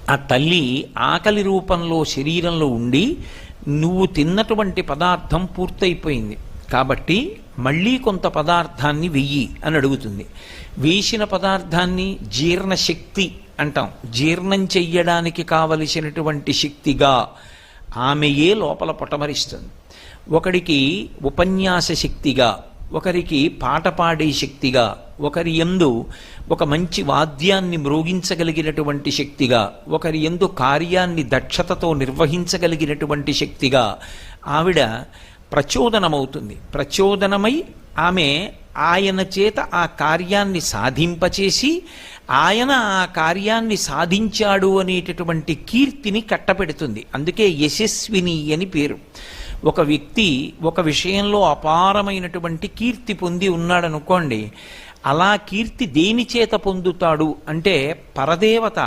ఆ తల్లి ఆకలి రూపంలో శరీరంలో ఉండి నువ్వు తిన్నటువంటి పదార్థం పూర్తయిపోయింది కాబట్టి మళ్ళీ కొంత పదార్థాన్ని వెయ్యి అని అడుగుతుంది. వేసిన పదార్థాన్ని జీర్ణశక్తి అంటాం. జీర్ణం చెయ్యడానికి కావలసినటువంటి శక్తిగా ఆమెయే లోపల పొటమరిస్తుంది. ఒకడికి ఉపన్యాస శక్తిగా, ఒకరికి పాట పాడే శక్తిగా, ఒకరి యందు ఒక మంచి వాద్యాన్ని మ్రోగించగలిగినటువంటి శక్తిగా, ఒకరి యందు కార్యాన్ని దక్షతతో నిర్వహించగలిగినటువంటి శక్తిగా ఆవిడ ప్రచోదనమవుతుంది. ప్రచోదనమై ఆమె ఆయన చేత ఆ కార్యాన్ని సాధింపచేసి ఆయన ఆ కార్యాన్ని సాధించాడు అనేటటువంటి కీర్తిని కట్టపెడుతుంది. అందుకే యశస్విని అని పేరు. ఒక వ్యక్తి ఒక విషయంలో అపారమైనటువంటి కీర్తి పొంది ఉన్నాడనుకోండి, అలా కీర్తి దేని చేత పొందుతాడు అంటే పరదేవత